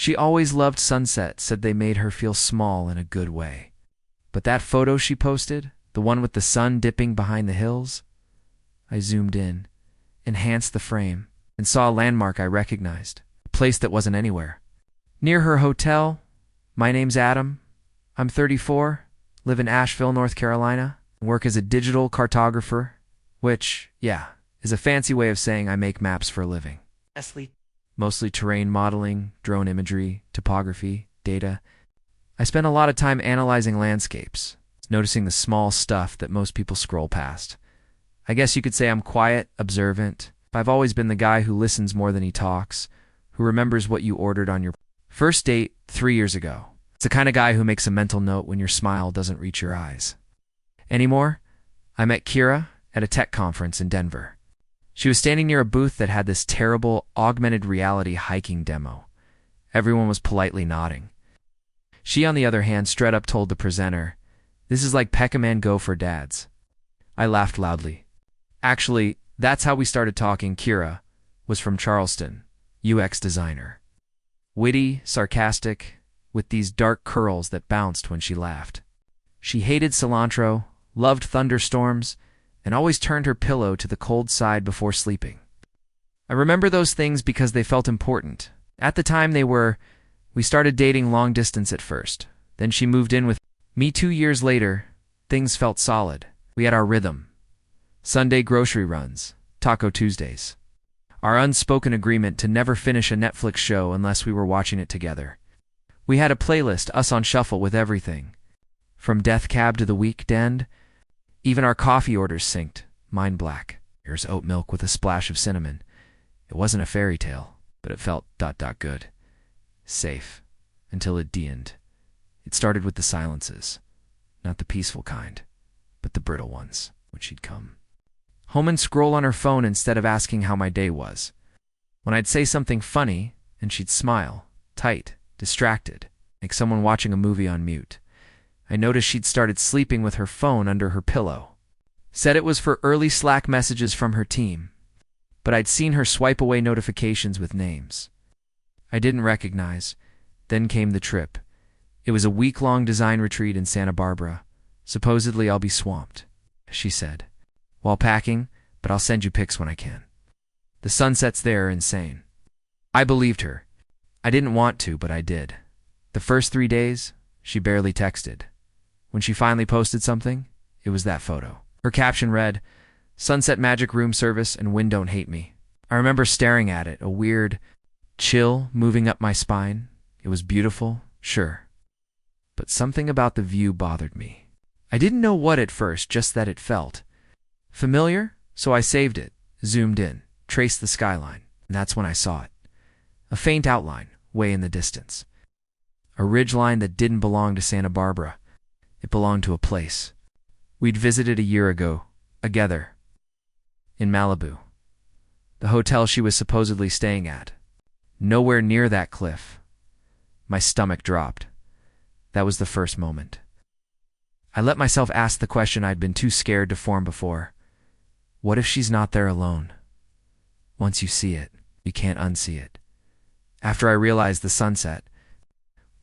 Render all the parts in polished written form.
She always loved sunsets, said they made her feel small in a good way. But that photo she posted, the one with the sun dipping behind the hills, I zoomed in, enhanced the frame, and saw a landmark I recognized, a place that wasn't anywhere. Near her hotel. My name's Adam. I'm 34, live in Asheville, North Carolina, and work as a digital cartographer, which, yeah, is a fancy way of saying I make maps for a living. Mostly terrain modeling, drone imagery, topography, data. I spend a lot of time analyzing landscapes, noticing the small stuff that most people scroll past. I guess you could say I'm quiet, observant. I've always been the guy who listens more than he talks, who remembers what you ordered on your first date 3 years ago. It's the kind of guy who makes a mental note when your smile doesn't reach your eyes. Anymore, I met Kira at a tech conference in Denver. She was standing near a booth that had this terrible augmented reality hiking demo. Everyone was politely nodding. She, on the other hand, straight up told the presenter, "This is like Peck-a-Man Go for dads." I laughed loudly. Actually, that's how we started talking. Kira was from Charleston, UX designer. Witty, sarcastic, with these dark curls that bounced when she laughed. She hated cilantro, loved thunderstorms, and always turned her pillow to the cold side before sleeping. I remember those things because they felt important. At the time we started dating long distance at first. Then she moved in with me 2 years later. Things felt solid. We had our rhythm. Sunday grocery runs, Taco Tuesdays. Our unspoken agreement to never finish a Netflix show unless we were watching it together. We had a playlist, us on shuffle with everything. From Death Cab to The Weekend. Even our coffee orders synced. Mine black. Yours oat milk with a splash of cinnamon. It wasn't a fairy tale, but it felt ... good. Safe. Until it didn't. It started with the silences. Not the peaceful kind, but the brittle ones, when she'd come home and scroll on her phone instead of asking how my day was. When I'd say something funny, and she'd smile, tight, distracted, like someone watching a movie on mute. I noticed she'd started sleeping with her phone under her pillow. Said it was for early Slack messages from her team, but I'd seen her swipe away notifications with names I didn't recognize. Then came the trip. It was a week-long design retreat in Santa Barbara. Supposedly I'll be swamped, she said, while packing, but I'll send you pics when I can. The sunsets there are insane. I believed her. I didn't want to, but I did. The first 3 days, she barely texted. When she finally posted something, it was that photo. Her caption read, "Sunset Magic Room Service and Wind Don't Hate Me." I remember staring at it, a weird chill moving up my spine. It was beautiful, sure. But something about the view bothered me. I didn't know what at first, just that it felt familiar, so I saved it, zoomed in, traced the skyline, and that's when I saw it. A faint outline, way in the distance. A ridgeline that didn't belong to Santa Barbara. It belonged to a place we'd visited a year ago, together, in Malibu. The hotel she was supposedly staying at. Nowhere near that cliff. My stomach dropped. That was the first moment. I let myself ask the question I'd been too scared to form before. What if she's not there alone? Once you see it, you can't unsee it. After I realized the sunset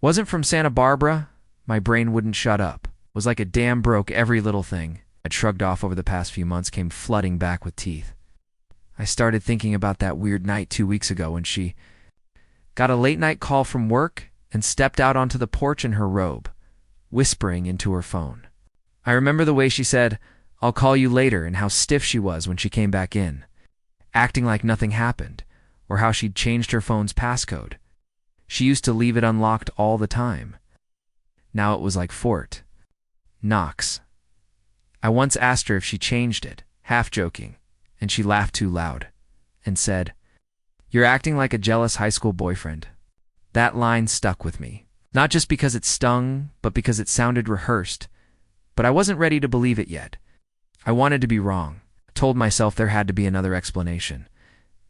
wasn't from Santa Barbara, my brain wouldn't shut up. It was like a dam broke. Every little thing I'd shrugged off over the past few months came flooding back with teeth. I started thinking about that weird night 2 weeks ago when she got a late-night call from work and stepped out onto the porch in her robe, whispering into her phone. I remember the way she said, "I'll call you later," and how stiff she was when she came back in, acting like nothing happened, or how she'd changed her phone's passcode. She used to leave it unlocked all the time. Now it was like Fort Knox. I once asked her if she changed it, half joking, and she laughed too loud and said, "You're acting like a jealous high school boyfriend." That line stuck with me, not just because it stung, but because it sounded rehearsed. But I wasn't ready to believe it yet. I wanted to be wrong. I told myself there had to be another explanation.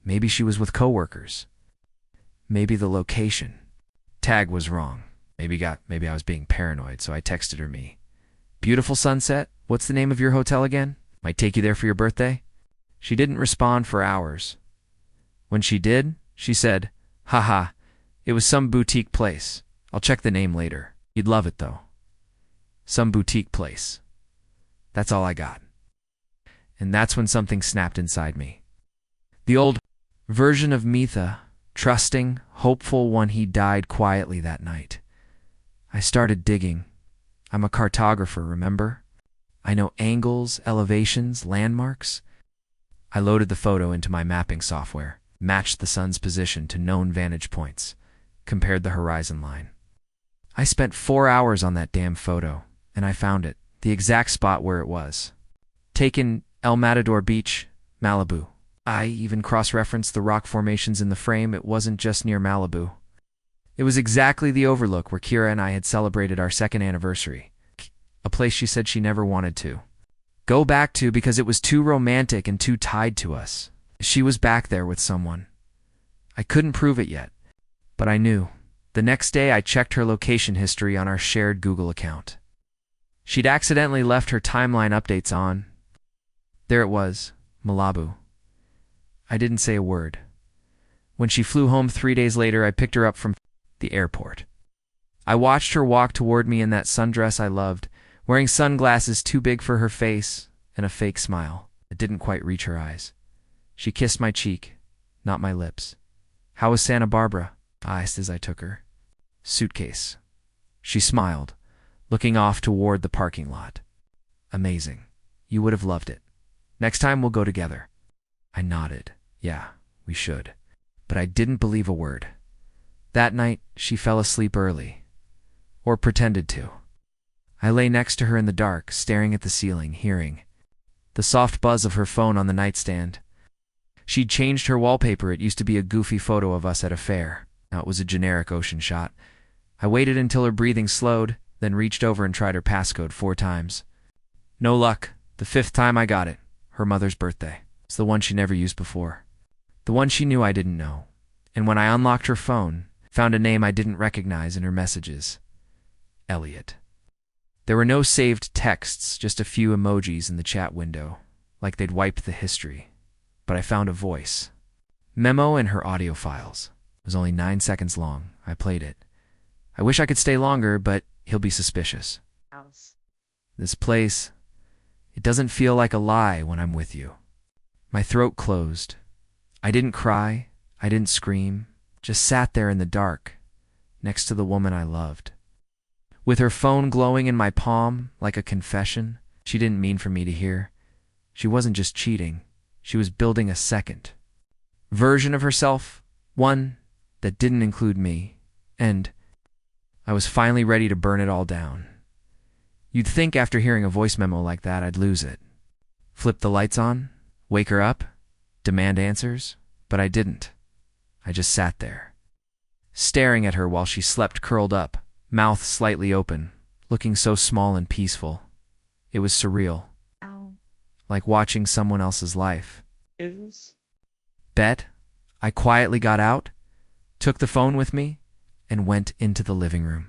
Maybe she was with coworkers. Maybe the location tag was wrong. Maybe I was being paranoid, so I texted her me. "Beautiful sunset. What's the name of your hotel again? Might take you there for your birthday." She didn't respond for hours. When she did, she said, "Haha, It was some boutique place. I'll check the name later. You'd love it, though. Some boutique place. That's all I got. And that's when something snapped inside me. The old version of Mitha, trusting, hopeful one, he died quietly that night. I started digging. I'm a cartographer, remember? I know angles, elevations, landmarks. I loaded the photo into my mapping software, matched the sun's position to known vantage points, compared the horizon line. I spent 4 hours on that damn photo, and I found it, the exact spot where it was. Taken El Matador Beach, Malibu. I even cross-referenced the rock formations in the frame. It wasn't just near Malibu. It was exactly the overlook where Kira and I had celebrated our 2nd anniversary, a place she said she never wanted to go back to because it was too romantic and too tied to us. She was back there with someone. I couldn't prove it yet, but I knew. The next day I checked her location history on our shared Google account. She'd accidentally left her timeline updates on. There it was, Malibu. I didn't say a word. When she flew home 3 days later, I picked her up from the airport. I watched her walk toward me in that sundress I loved, wearing sunglasses too big for her face and a fake smile that didn't quite reach her eyes. She kissed my cheek, not my lips. How was Santa Barbara? I asked as I took her. Suitcase. She smiled, looking off toward the parking lot. Amazing. You would have loved it. Next time we'll go together. I nodded. Yeah, we should. But I didn't believe a word. That night, she fell asleep early. Or pretended to. I lay next to her in the dark, staring at the ceiling, hearing the soft buzz of her phone on the nightstand. She'd changed her wallpaper. It used to be a goofy photo of us at a fair. Now it was a generic ocean shot. I waited until her breathing slowed, then reached over and tried her passcode 4 times. No luck. The 5th time I got it. Her mother's birthday. It's the one she never used before. The one she knew I didn't know. And when I unlocked her phone, found a name I didn't recognize in her messages. Elliot. There were no saved texts, just a few emojis in the chat window, like they'd wiped the history. But I found a voice. Memo in her audio files. It was only 9 seconds long. I played it. I wish I could stay longer, but he'll be suspicious. This place, it doesn't feel like a lie when I'm with you. My throat closed. I didn't cry. I didn't scream. Just sat there in the dark, next to the woman I loved. With her phone glowing in my palm like a confession she didn't mean for me to hear. She wasn't just cheating. She was building a second version of herself, one that didn't include me, and I was finally ready to burn it all down. You'd think after hearing a voice memo like that I'd lose it. Flip the lights on, wake her up, demand answers, but I didn't. I just sat there, staring at her while she slept curled up, mouth slightly open, looking so small and peaceful. It was surreal. Ow. Like watching someone else's life. Is? Bet, I quietly got out, took the phone with me, and went into the living room.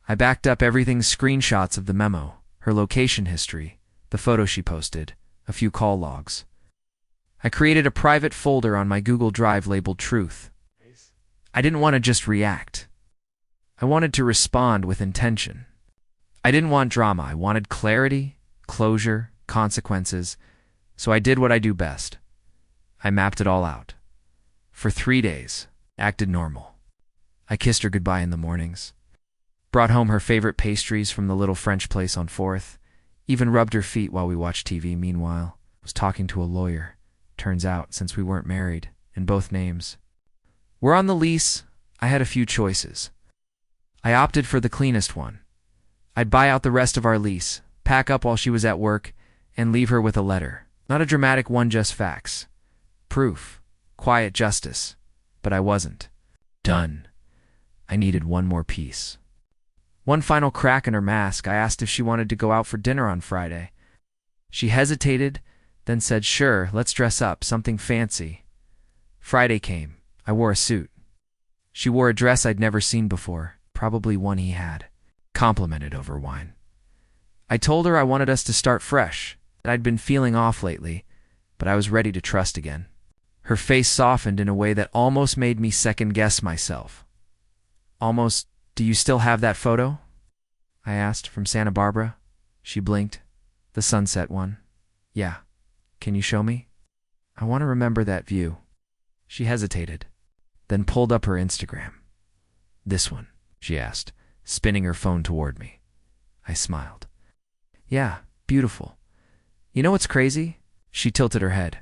I backed up everything's screenshots of the memo, her location history, the photo she posted, a few call logs. I created a private folder on my Google Drive labeled Truth. I didn't want to just react. I wanted to respond with intention. I didn't want drama. I wanted clarity, closure, consequences. So I did what I do best. I mapped it all out. For 3 days, acted normal. I kissed her goodbye in the mornings. Brought home her favorite pastries from the little French place on 4th. Even rubbed her feet while we watched TV. Meanwhile, was talking to a lawyer. Turns out, since we weren't married, in both names. We're on the lease. I had a few choices. I opted for the cleanest one. I'd buy out the rest of our lease, pack up while she was at work, and leave her with a letter. Not a dramatic one, just facts. Proof. Quiet justice. But I wasn't. Done. I needed one more piece. One final crack in her mask. I asked if she wanted to go out for dinner on Friday. She hesitated, then said, sure, let's dress up, something fancy. Friday came. I wore a suit. She wore a dress I'd never seen before, probably one he had. Complimented over wine. I told her I wanted us to start fresh, that I'd been feeling off lately, but I was ready to trust again. Her face softened in a way that almost made me second-guess myself. Almost, do you still have that photo? I asked, from Santa Barbara. She blinked. The sunset one. Yeah. Can you show me? I want to remember that view. She hesitated, then pulled up her Instagram. This one, she asked, spinning her phone toward me. I smiled. Yeah, beautiful. You know what's crazy? She tilted her head.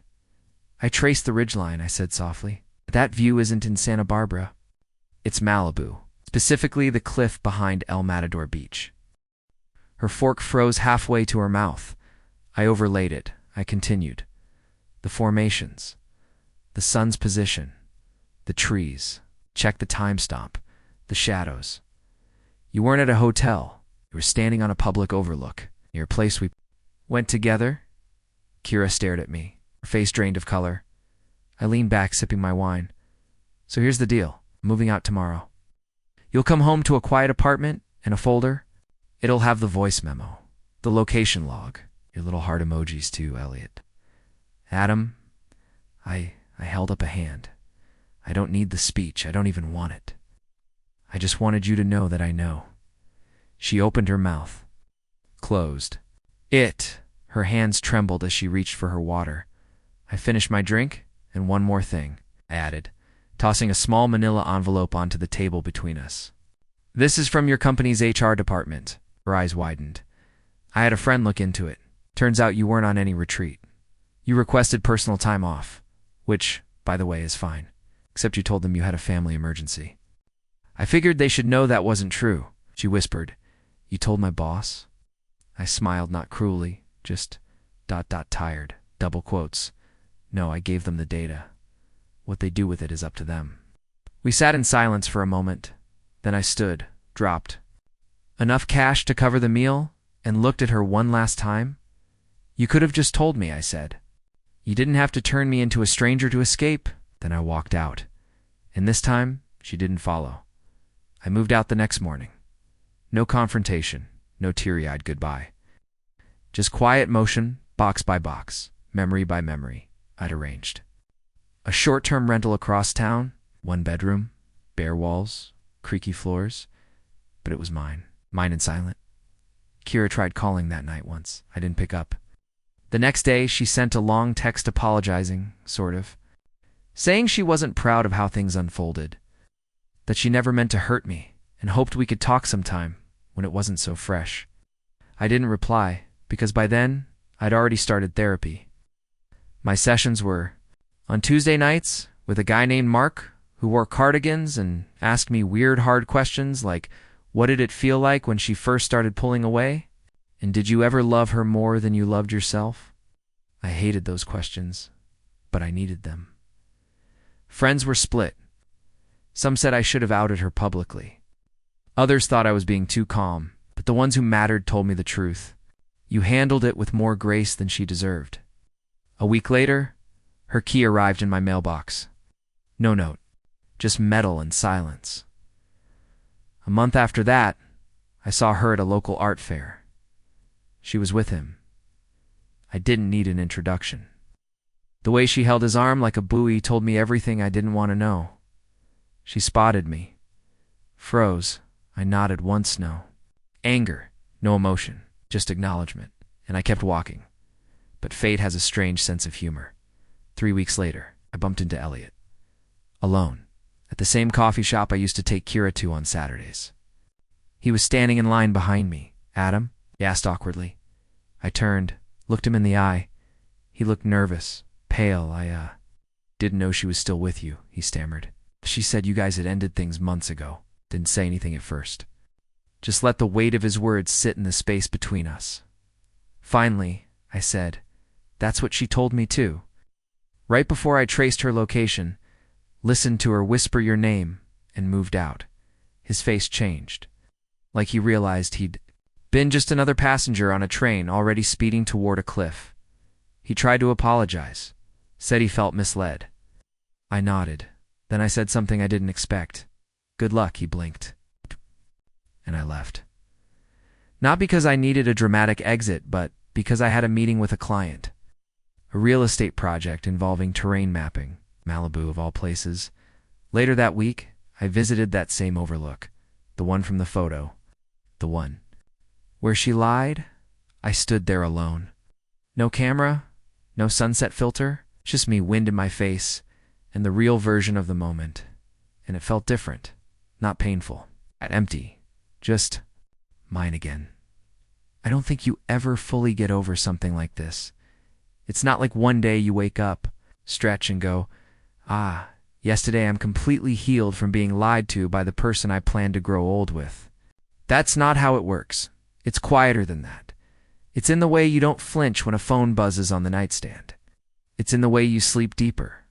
I traced the ridgeline, I said softly. That view isn't in Santa Barbara. It's Malibu, specifically the cliff behind El Matador Beach. Her fork froze halfway to her mouth. I overlaid it. I continued. The formations, the sun's position, the trees. Check the time stamp, the shadows. You weren't at a hotel. You were standing on a public overlook, near a place we went together. Kira stared at me, her face drained of color. I leaned back, sipping my wine. So here's the deal. I'm moving out tomorrow. You'll come home to a quiet apartment and a folder. It'll have the voice memo, the location log, your little heart emojis too, Elliot. Adam, I held up a hand. I don't need the speech. I don't even want it. I just wanted you to know that I know. She opened her mouth. Closed. Her hands trembled as she reached for her water. I finished my drink, and one more thing, I added, tossing a small manila envelope onto the table between us. This is from your company's HR department. Her eyes widened. I had a friend look into it. Turns out you weren't on any retreat. You requested personal time off, which, by the way, is fine, except you told them you had a family emergency. I figured they should know that wasn't true, she whispered. You told my boss? I smiled, not cruelly, just ... tired, double quotes. No, I gave them the data. What they do with it is up to them. We sat in silence for a moment. Then I stood, dropped. Enough cash to cover the meal, and looked at her one last time. You could have just told me, I said. You didn't have to turn me into a stranger to escape. Then I walked out. And this time, she didn't follow. I moved out the next morning. No confrontation, no teary-eyed goodbye. Just quiet motion, box by box, memory by memory, I'd arranged. A short-term rental across town, 1 bedroom, bare walls, creaky floors, but it was mine and silent. Kira tried calling that night once. I didn't pick up. The next day, she sent a long text apologizing, sort of, saying she wasn't proud of how things unfolded, that she never meant to hurt me, and hoped we could talk sometime when it wasn't so fresh. I didn't reply, because by then, I'd already started therapy. My sessions were on Tuesday nights with a guy named Mark who wore cardigans and asked me weird, hard questions like, what did it feel like when she first started pulling away? And did you ever love her more than you loved yourself? I hated those questions, but I needed them. Friends were split. Some said I should have outed her publicly. Others thought I was being too calm, but the ones who mattered told me the truth. You handled it with more grace than she deserved. A week later, her key arrived in my mailbox. No note, just metal and silence. A month after that, I saw her at a local art fair. She was with him. I didn't need an introduction. The way she held his arm like a buoy told me everything I didn't want to know. She spotted me. Froze. I nodded once, no. Anger, no emotion, just acknowledgement, and I kept walking. But fate has a strange sense of humor. 3 weeks later, I bumped into Elliot. Alone, at the same coffee shop I used to take Kira to on Saturdays. He was standing in line behind me. Adam? He asked awkwardly. I turned, looked him in the eye. He looked nervous, pale. I didn't know she was still with you, he stammered. She said you guys had ended things months ago. Didn't say anything at first. Just let the weight of his words sit in the space between us. Finally, I said, that's what she told me too. Right before I traced her location, listened to her whisper your name, and moved out. His face changed, like he realized he'd been just another passenger on a train already speeding toward a cliff. He tried to apologize, said he felt misled. I nodded. Then I said something I didn't expect. Good luck, he blinked. And I left. Not because I needed a dramatic exit, but because I had a meeting with a client. A real estate project involving terrain mapping, Malibu of all places. Later that week, I visited that same overlook, the one from the photo, the one where she lied. I stood there alone. No camera, no sunset filter, just me, wind in my face, and the real version of the moment. And it felt different, not painful, empty, just mine again. I don't think you ever fully get over something like this. It's not like one day you wake up, stretch, and go, ah, yesterday I'm completely healed from being lied to by the person I planned to grow old with. That's not how it works. It's quieter than that. It's in the way you don't flinch when a phone buzzes on the nightstand. It's in the way you sleep deeper,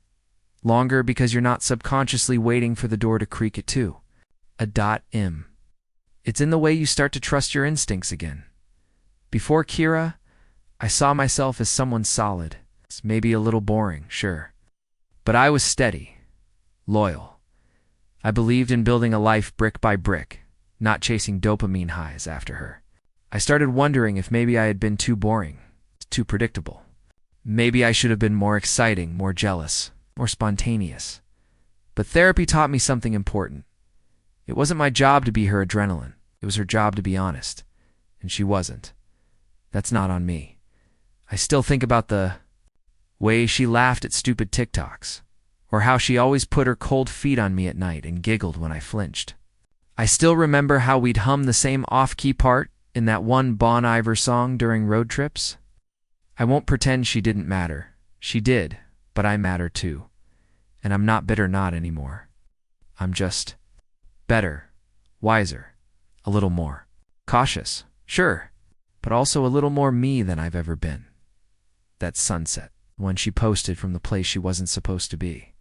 longer, because you're not subconsciously waiting for the door to creak at 2. It's in the way you start to trust your instincts again. Before Kira, I saw myself as someone solid. It's maybe a little boring, sure. But I was steady, loyal. I believed in building a life brick by brick, not chasing dopamine highs after her. I started wondering if maybe I had been too boring, too predictable. Maybe I should have been more exciting, more jealous, more spontaneous. But therapy taught me something important. It wasn't my job to be her adrenaline. It was her job to be honest. And she wasn't. That's not on me. I still think about the way she laughed at stupid TikToks, or how she always put her cold feet on me at night and giggled when I flinched. I still remember how we'd hum the same off-key part in that one Bon Iver song during road trips. I won't pretend she didn't matter. She did, but I matter too. And I'm not bitter not anymore. I'm just better, wiser, a little more cautious, sure, but also a little more me than I've ever been. That sunset, one she posted from the place she wasn't supposed to be.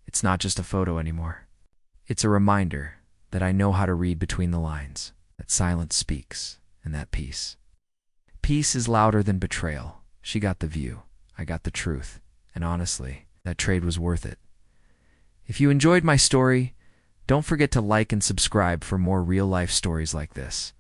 It's not just a photo anymore. It's a reminder that I know how to read between the lines, that silence speaks, and that peace. Peace is louder than betrayal. She got the view, I got the truth, and honestly, that trade was worth it. If you enjoyed my story, don't forget to like and subscribe for more real-life stories like this.